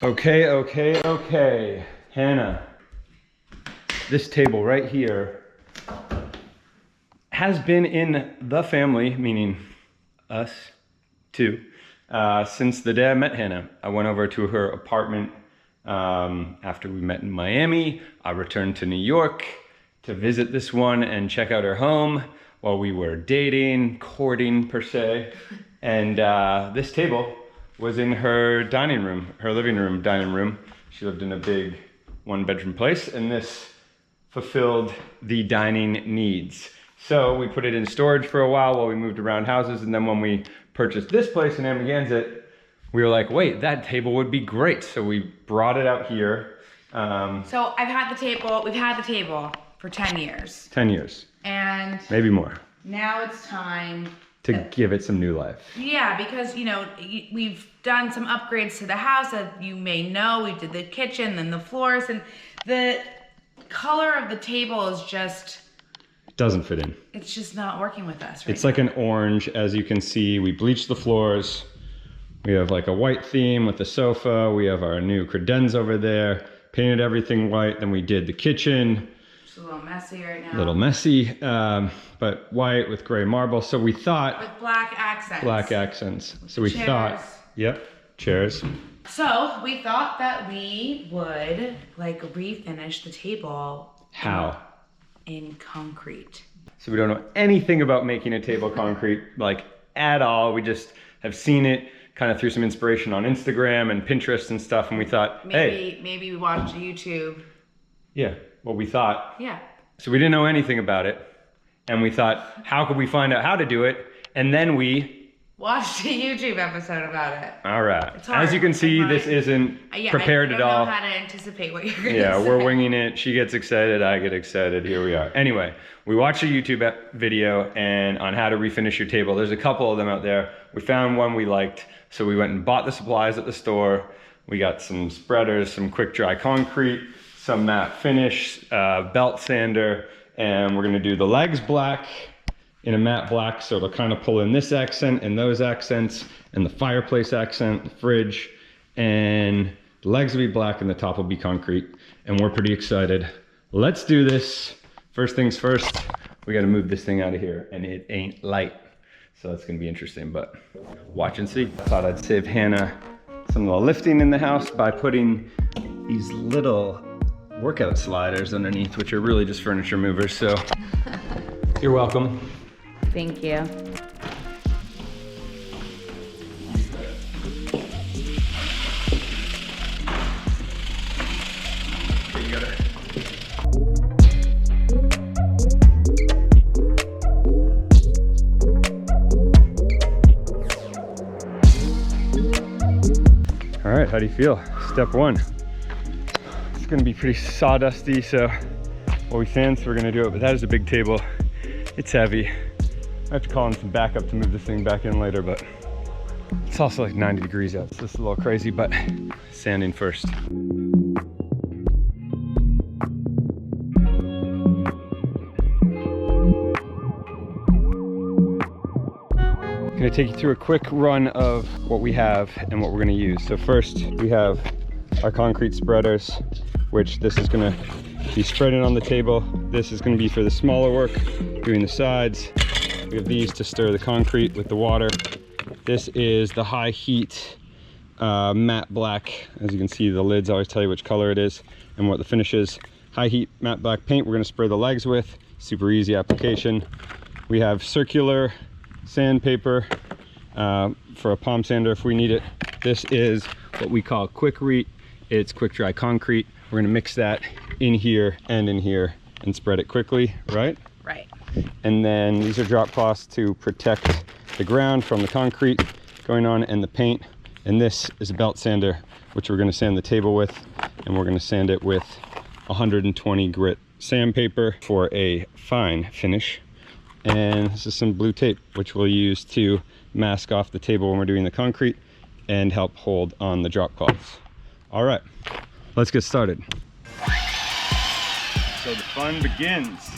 Okay. Hannah, this table right here has been in the family, meaning us too, since the day I met Hannah. I went over to her apartment after we met in Miami. I returned to New York to visit this one and check out her home while we were dating, courting per se. And this table was in her dining room, her living room, dining room. She lived in a big 1-bedroom place, and this fulfilled the dining needs. So we put it in storage for a while we moved around houses, and then when we purchased this place in Amagansett, we were like, wait, that table would be great. So we brought it out here. So we've had the table for 10 years. 10 years. And maybe more. Now it's time to give it some new life. Yeah, because we've done some upgrades to the house, as you may know. We did the kitchen, then the floors, and the color of the table is just... doesn't fit in. It's just not working with us right It's like an orange, as you can see. We bleached the floors. We have like a white theme with the sofa. We have our new credenza over there. Painted everything white. Then we did the kitchen. It's a little messy right now. A little messy, but white with gray marble. So we thought... with black accents. Black accents. So we chairs. thought... Yep, chairs. So we thought that we would refinish the table. How? In concrete. So we don't know anything about making a table concrete, at all. We just have seen it kind of through some inspiration on Instagram and Pinterest and stuff, and we thought, maybe we watched YouTube. Yeah, what we thought. Yeah. So we didn't know anything about it, and we thought, how could we find out how to do it? And then we watched a YouTube episode about it. All right. As you can see, this isn't prepared at all. I don't know how to anticipate what you're going to say. Yeah, we're winging it. She gets excited, I get excited. Here we are. Anyway, we watched a YouTube video on how to refinish your table. There's a couple of them out there. We found one we liked, so we went and bought the supplies at the store. We got some spreaders, some quick dry concrete, some matte finish, belt sander, and we're gonna do the legs black in a matte black, so it'll kind of pull in this accent and those accents and the fireplace accent, the fridge, and the legs will be black and the top will be concrete, and we're pretty excited. Let's do this. First things first, we got to move this thing out of here, and it ain't light, so that's gonna be interesting, but watch and see. I thought I'd save Hannah some little lifting in the house by putting these little workout sliders underneath, which are really just furniture movers, so you're welcome. Thank you. All right, how do you feel? Step one. It's gonna be pretty sawdusty, so what we fancy, we're gonna do it, but that is a big table. It's heavy. I have to call in some backup to move this thing back in later, but it's also like 90 degrees out, so it's a little crazy, but sanding first. I'm gonna take you through a quick run of what we have and what we're gonna use. So first, we have our concrete spreaders, which this is gonna be spreading on the table. This is gonna be for the smaller work, doing the sides. We have these to stir the concrete with the water. This is the high heat matte black. As you can see, the lids always tell you which color it is and what the finish is. High heat matte black paint we're gonna spray the legs with. Super easy application. We have circular sandpaper for a palm sander if we need it. This is what we call quick-rete. It's quick dry concrete. We're gonna mix that in here and spread it quickly, right? Right. And then these are drop cloths to protect the ground from the concrete going on and the paint. And this is a belt sander, which we're gonna sand the table with, and we're gonna sand it with 120 grit sandpaper for a fine finish. And this is some blue tape, which we'll use to mask off the table when we're doing the concrete and help hold on the drop cloths. All right, let's get started. So the fun begins.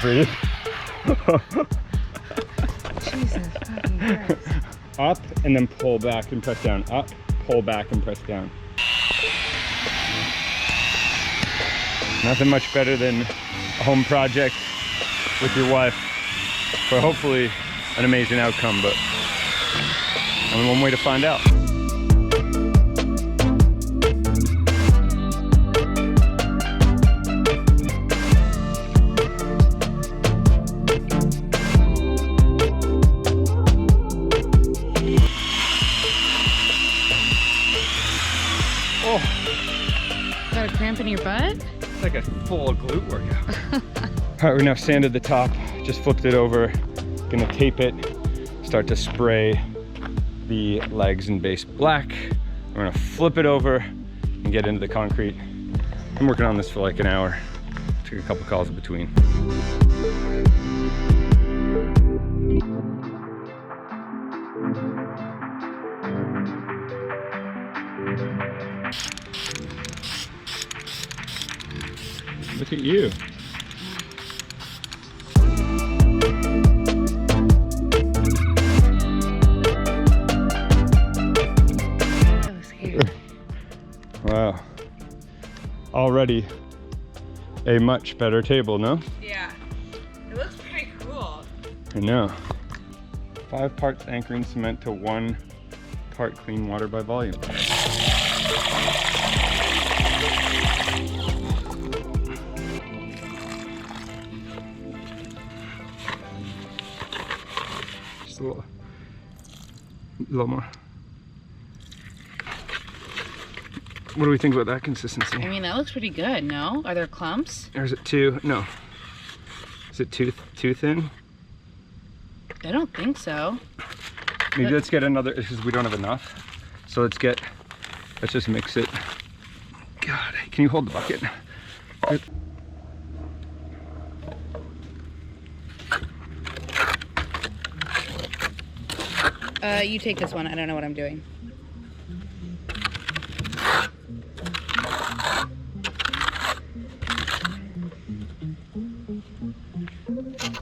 breathe. Jesus fucking Christ. Up and then pull back and press down. Up, pull back and press down. Nothing much better than a home project with your wife for hopefully an amazing outcome, but only one way to find out. Oh, Got a cramp in your butt? it's like a full glute workout. All right, we now sanded the top, just flipped it over. Gonna tape it, start to spray the legs and base black. We're gonna flip it over and get into the concrete. I'm working on this for like an hour. Took a couple calls in between. Look at you. So scared. Wow. Already a much better table, no? Yeah. It looks pretty cool. I know. 5 parts anchoring cement to 1 part clean water by volume. Just a little more. What do we think about that consistency? I mean, that looks pretty good, no? Are there clumps? Or is it too, no. Is it too thin? I don't think so. Maybe let's get another, because we don't have enough. So let's just mix it. God, can you hold the bucket? Good. You take this one. I don't know what I'm doing.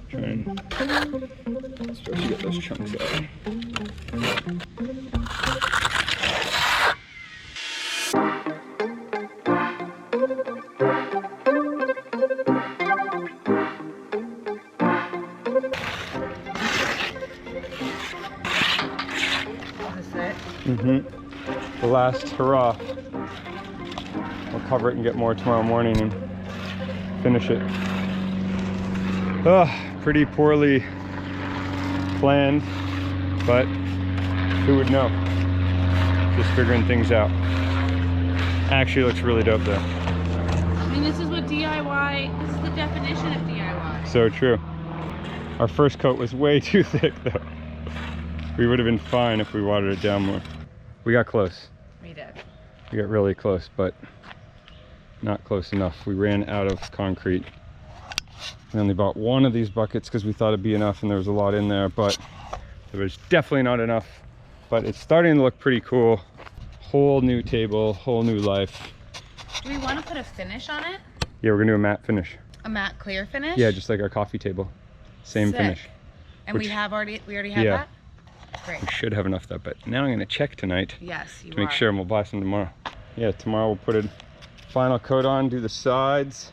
Try and start to get those chunks out. The last hurrah. We'll cover it and get more tomorrow morning and finish it. Pretty poorly planned, but who would know? Just figuring things out. Actually looks really dope though. I mean, this is what DIY, this is the definition of DIY. So true. Our first coat was way too thick though. We would have been fine if we watered it down more. We got close. We did. We got really close, but not close enough. We ran out of concrete. We only bought one of these buckets because we thought it'd be enough and there was a lot in there, but there was definitely not enough. But it's starting to look pretty cool. Whole new table, whole new life. Do we want to put a finish on it? Yeah, we're gonna do a matte finish. A matte clear finish? Yeah, just like our coffee table. Same Sick. finish. And we already have Yeah. that? Great. We should have enough of that, but now I'm gonna check tonight Yes, you to make are. sure, and we'll buy some tomorrow. Yeah, tomorrow we'll put a final coat on, do the sides,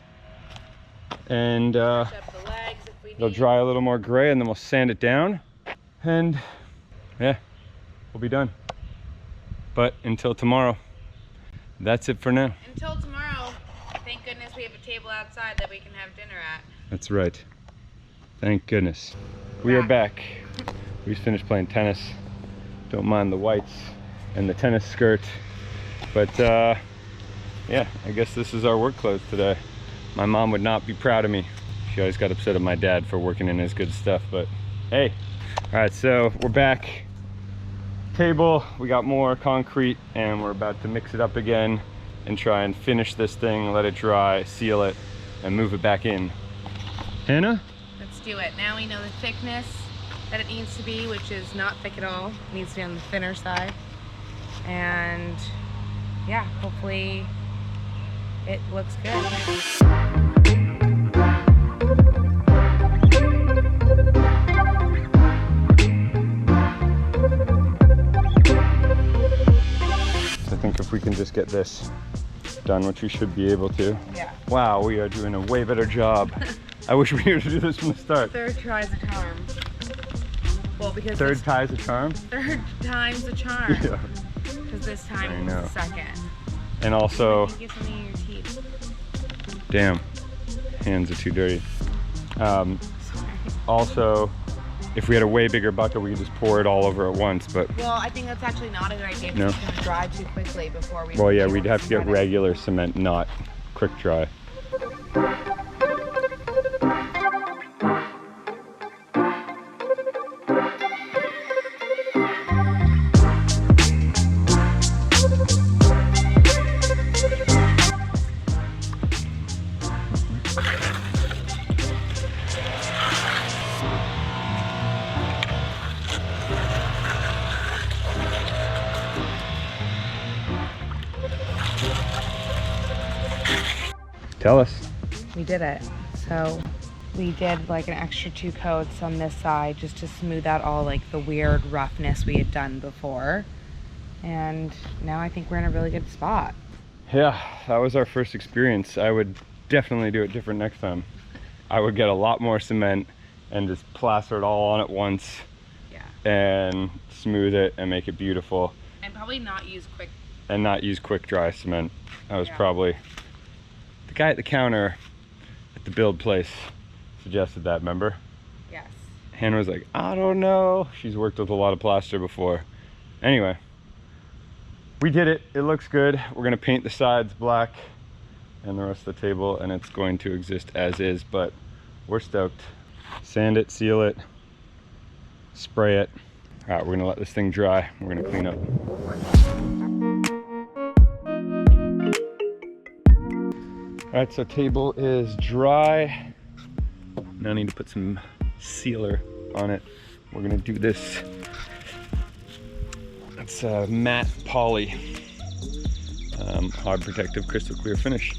and Touch up the legs if we they'll need. dry a little more gray, and then we'll sand it down, and yeah, we'll be done. But until tomorrow, that's it for now. Until tomorrow, thank goodness we have a table outside that we can have dinner at. That's right. Thank goodness. We are back. We just finished playing tennis. Don't mind the whites and the tennis skirt. But yeah, I guess this is our work clothes today. My mom would not be proud of me. She always got upset at my dad for working in his good stuff, but hey. All right, so we're back. Table, we got more concrete and we're about to mix it up again and try and finish this thing, let it dry, seal it, and move it back in. Hannah? Let's do it. Now we know the thickness that it needs to be, which is not thick at all. It needs to be on the thinner side. And yeah, hopefully it looks good. if we can just get this done, which we should be able to. Yeah. Wow, we are doing a way better job. I wish we were to do this from the start. Third try's a charm. Well, because Third tie's a charm? third time's a charm. Yeah. Because this time I was know. the second. And also, Get something in your teeth. damn, hands are too dirty. Sorry. Also, if we had a way bigger bucket, we could just pour it all over at once, but Well, I think that's actually not a good idea No. because it's gonna dry too quickly before we. well, yeah, we'd have to get regular cement, not quick dry. Tell us. We did it. So we did like an extra 2 coats on this side just to smooth out all like the weird roughness we had done before. And now I think we're in a really good spot. Yeah, that was our first experience. I would definitely do it different next time. I would get a lot more cement and just plaster it all on at once. Yeah. And smooth it and make it beautiful. And probably not use quick. And not use quick dry cement. That was Yeah. probably the guy at the counter at the build place suggested that, remember? Yes. Hannah was like, I don't know. She's worked with a lot of plaster before. Anyway, we did it. It looks good. We're gonna paint the sides black and the rest of the table, and it's going to exist as is, but we're stoked. Sand it, seal it, spray it. All right, we're gonna let this thing dry. We're gonna clean up. All right, so table is dry. Now I need to put some sealer on it. We're gonna do this. It's a matte poly, hard protective crystal clear finish.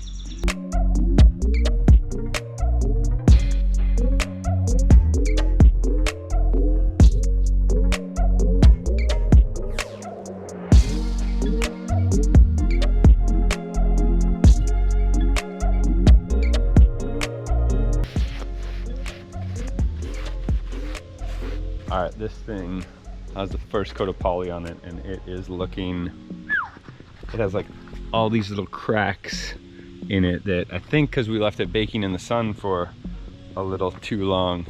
All right, this thing has the first coat of poly on it, and it is looking, it has like all these little cracks in it that I think because we left it baking in the sun for a little too long,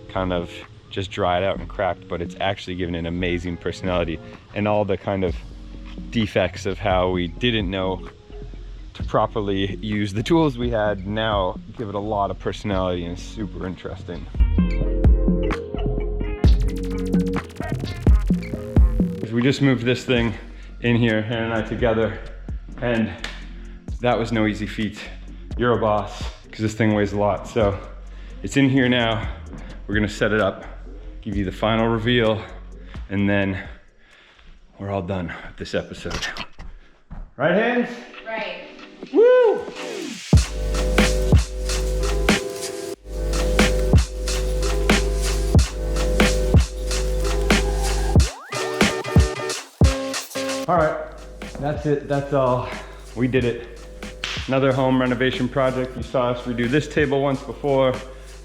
kind of just dried out and cracked, but it's actually given an amazing personality. And all the kind of defects of how we didn't know to properly use the tools we had now give it a lot of personality, and it's super interesting. We just moved this thing in here, Hannah and I together, and that was no easy feat. You're a boss, because this thing weighs a lot. So it's in here now. We're gonna set it up, give you the final reveal, and then we're all done with this episode. Right, hands? Right. Woo! All right, that's it, that's all. We did it. Another home renovation project. You saw us redo this table once before.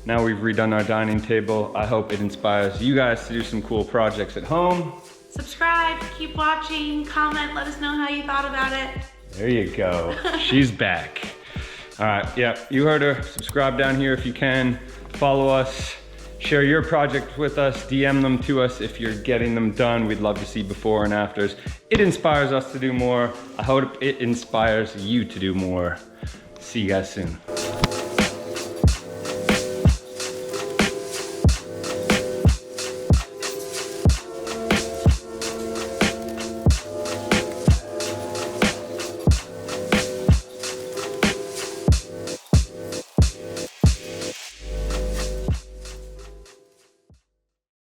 Now we've redone our dining table. I hope it inspires you guys to do some cool projects at home. Subscribe, keep watching, comment, let us know how you thought about it. There you go, she's back. All right, yeah, you heard her. Subscribe down here if you can. Follow us. Share your project with us, DM them to us if you're getting them done. We'd love to see before and afters. It inspires us to do more. I hope it inspires you to do more. See you guys soon.